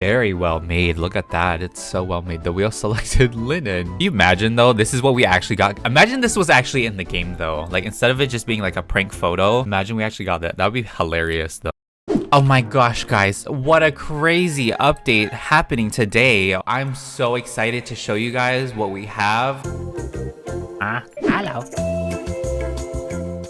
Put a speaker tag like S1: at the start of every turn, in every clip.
S1: Very well made. Look at that. It's so well made. The wheel selected linen. Can you imagine though? This is what we actually got. Imagine this was actually in the game though. Like instead of it just being like a prank photo, imagine we actually got that. That would be hilarious though. Oh my gosh, guys, what a crazy update happening today. I'm so excited to show you guys what we have. Hello.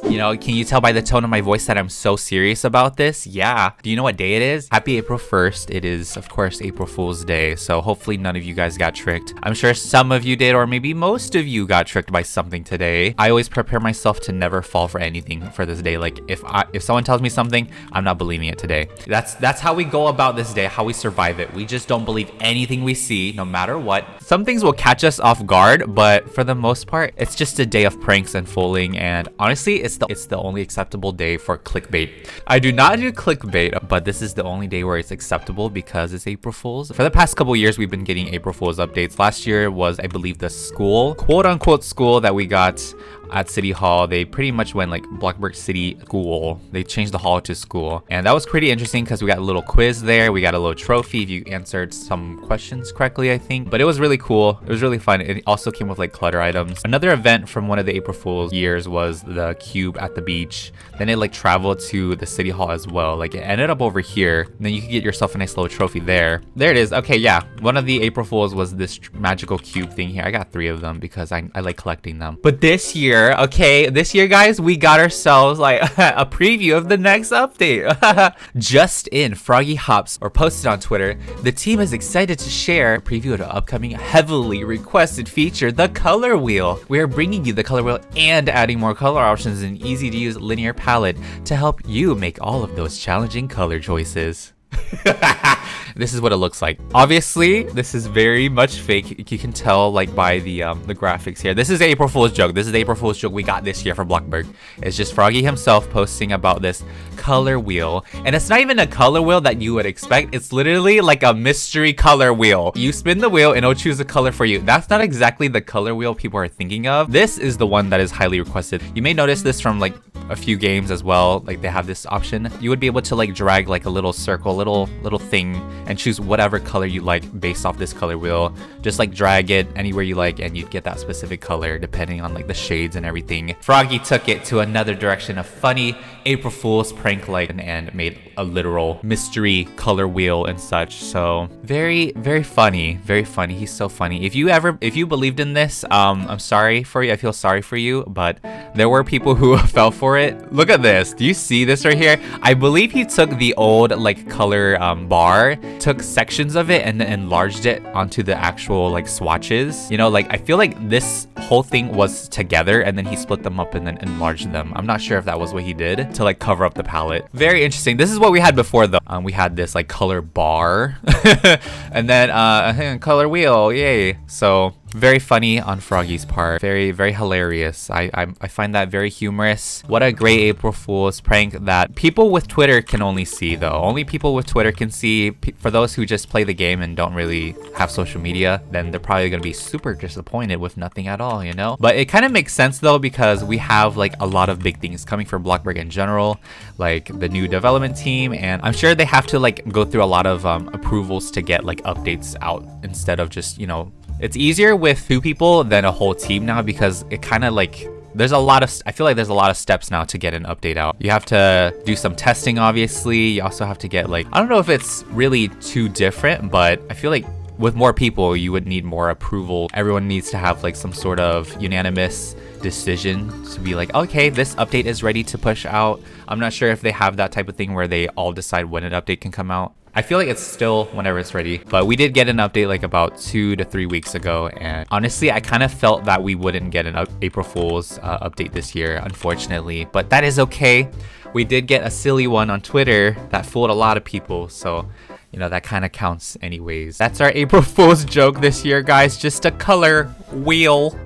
S1: You know, can you tell by the tone of my voice that I'm so serious about this? Yeah. Do you know what day it is? Happy April 1st. It is, of course, April Fool's Day. So hopefully none of you guys got tricked. I'm sure some of you did, or maybe most of you got tricked by something today. I always prepare myself to never fall for anything for this day. Like if someone tells me something, I'm not believing it today. That's how we go about this day, how we survive it. We just don't believe anything we see, no matter what. Some things will catch us off guard, but for the most part, it's just a day of pranks and fooling. And honestly, it's the only acceptable day for clickbait. I do not do clickbait, but this is the only day where it's acceptable because it's April Fool's. For the past couple years, we've been getting April Fool's updates. Last year was, I believe, the school, quote unquote school that we got at City Hall. They pretty much went like Bloxburg'S City School. They changed the hall to school. And that was pretty interesting because we got a little quiz there. We got a little trophy if you answered some questions correctly, I think. But it was really cool. It was really fun. It also came with like clutter items. Another event from one of the April Fool's years was the cube at the beach. Then it like traveled to the City Hall as well. Like it ended up over here. And then you could get yourself a nice little trophy there. There it is. Okay, yeah. One of the April Fools was this magical cube thing here. I got 3 of them because I like collecting them. But this year, this year, guys, we got ourselves like a preview of the next update. Just in, Froggy Hops or posted on Twitter, the team is excited to share a preview of the upcoming heavily requested feature, the color wheel. We are bringing you the color wheel and adding more color options in easy to use linear palette to help you make all of those challenging color choices. This is what it looks like. Obviously, this is very much fake. You can tell like by the graphics here. This is April Fool's joke. This is the April Fool's joke we got this year from Bloxburg. It's just Froggy himself posting about this color wheel. And it's not even a color wheel that you would expect. It's literally like a mystery color wheel. You spin the wheel and it'll choose a color for you. That's not exactly the color wheel people are thinking of. This is the one that is highly requested. You may notice this from like a few games as well. Like they have this option. You would be able to like drag like a little circle, little thing, and choose whatever color you like based off this color wheel. Just like drag it anywhere you like and you'd get that specific color depending on like the shades and everything. Froggy took it to another direction of funny April Fool's prank like and made a literal mystery color wheel and such. So very funny, very funny. He's so funny. If you believed in this, I'm sorry for you. I feel sorry for you, but there were people who fell for it. Look at this. Do you see this right here? I believe he took the old like color bar, took sections of it and then enlarged it onto the actual like swatches. You know, like I feel like this whole thing was together and then he split them up and then enlarged them. I'm not sure if that was what he did to like cover up the palette. Very interesting. This is what we had before though. We had this like color bar and then color wheel. Yay. So very funny on Froggy's part. Very hilarious. I find that very humorous. What a great April Fool's prank that people with Twitter can only see though. Only people with Twitter can see. For those who just play the game and don't really have social media, then they're probably gonna be super disappointed with nothing at all, you know? But it kind of makes sense though because we have like a lot of big things coming for Bloxburg in general, like the new development team, and I'm sure they have to like go through a lot of approvals to get like updates out instead of just, you know, it's easier with 2 people than a whole team now because it kind of like I feel like there's a lot of steps now to get an update out. You have to do some testing, obviously. You also have to get like, I don't know if it's really too different, but I feel like with more people, you would need more approval. Everyone needs to have like some sort of unanimous decision to be like, okay, this update is ready to push out. I'm not sure if they have that type of thing where they all decide when an update can come out. I feel like it's still whenever it's ready, but we did get an update like about 2 to 3 weeks ago, and honestly I kind of felt that we wouldn't get an April Fool's update this year, unfortunately, but that is okay. We did get a silly one on Twitter that fooled a lot of people, so you know that kind of counts anyways. That's our April Fool's joke this year, guys. Just a color wheel.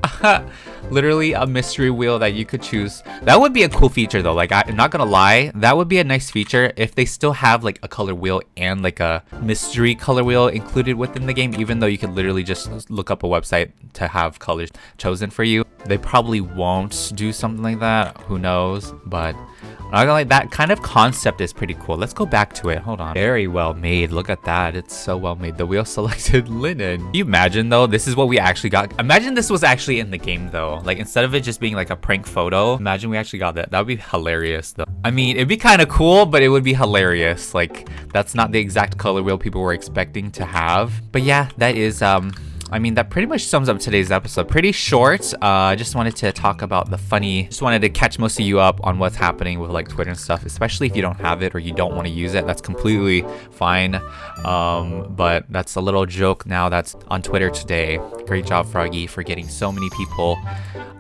S1: Literally a mystery wheel that you could choose. That would be a cool feature though. Like, I'm not gonna lie, that would be a nice feature if they still have like a color wheel and like a mystery color wheel included within the game, even though you could literally just look up a website to have colors chosen for you. They probably won't do something like that, who knows, but I'm not gonna lie, that kind of concept is pretty cool. Let's go back to it. Hold on. Very well made. Look at that. It's so well made. The wheel selected linen. Can you imagine though, this is what we actually got. Imagine this was actually in the game though. Like, instead of it just being like a prank photo, imagine we actually got that. That would be hilarious though. I mean, it'd be kind of cool, but it would be hilarious. Like, that's not the exact color wheel people were expecting to have. But yeah, that is I mean, that pretty much sums up today's episode. Pretty short. I just wanted to talk about the funny. Just wanted to catch most of you up on what's happening with like Twitter and stuff, especially if you don't have it or you don't want to use it. That's completely fine. But that's a little joke now that's on Twitter today. Great job, Froggy, for getting so many people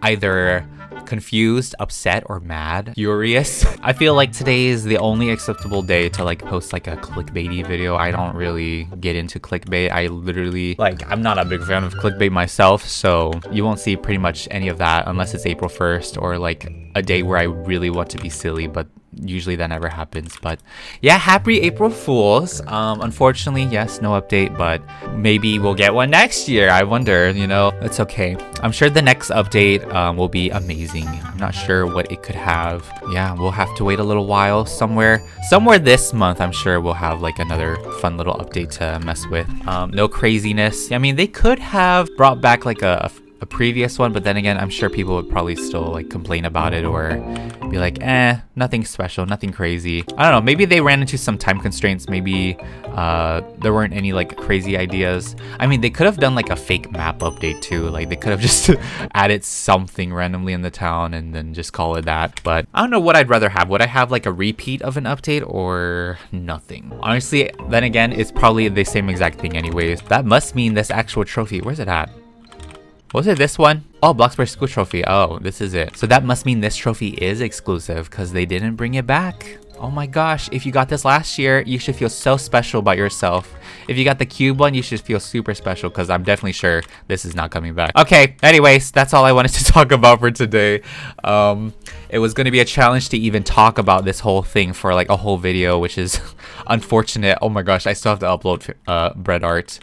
S1: either confused, upset, or mad, furious. I feel like today is the only acceptable day to like post like a clickbaity video. I don't really get into clickbait. I literally, like, I'm not a big fan of clickbait myself, so you won't see pretty much any of that unless it's April 1st or like a day where I really want to be silly, but usually that never happens. But yeah, happy April Fools. Unfortunately, yes, no update, but maybe we'll get one next year. I wonder, you know. It's okay. I'm sure the next update will be amazing. I'm not sure what it could have. Yeah, we'll have to wait a little while. Somewhere this month, I'm sure we'll have like another fun little update to mess with. No craziness. I mean, they could have brought back like a previous one, but then again, I'm sure people would probably still like complain about it or be like, nothing special, nothing crazy. I don't know, maybe they ran into some time constraints. Maybe there weren't any like crazy ideas. I mean, they could have done like a fake map update too. Like, they could have just added something randomly in the town and then just call it that. But I don't know what I'd rather have. Would I have like a repeat of an update or nothing? Honestly, then again, it's probably the same exact thing anyways. That must mean this actual trophy, where's it at? Was it this one? Oh, Bloxburg'S school trophy. Oh, this is it. So that must mean this trophy is exclusive because they didn't bring it back. Oh my gosh, if you got this last year, you should feel so special about yourself. If you got the cube one, you should feel super special because I'm definitely sure this is not coming back. Okay, anyways, that's all I wanted to talk about for today. It was going to be a challenge to even talk about this whole thing for like a whole video, which is unfortunate. Oh my gosh, I still have to upload bread art.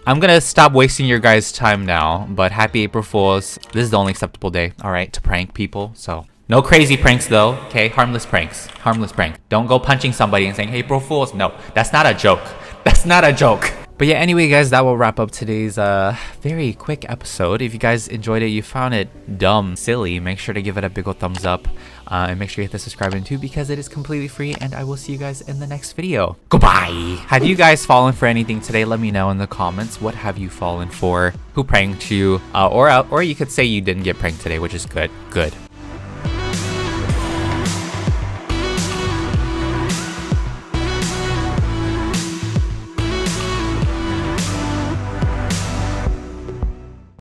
S1: I'm gonna stop wasting your guys' time now, but happy April Fools. This is the only acceptable day, alright, to prank people, so. No crazy pranks though, okay? Harmless pranks. Harmless prank. Don't go punching somebody and saying, hey, April Fools. No, that's not a joke. That's not a joke. But yeah, anyway, guys, that will wrap up today's very quick episode. If you guys enjoyed it, you found it dumb, silly, make sure to give it a big ol' thumbs up. And make sure you hit the subscribe button too because it is completely free. And I will see you guys in the next video. Goodbye! Have you guys fallen for anything today? Let me know in the comments. What have you fallen for? Who pranked you? Or you could say you didn't get pranked today, which is good. Good.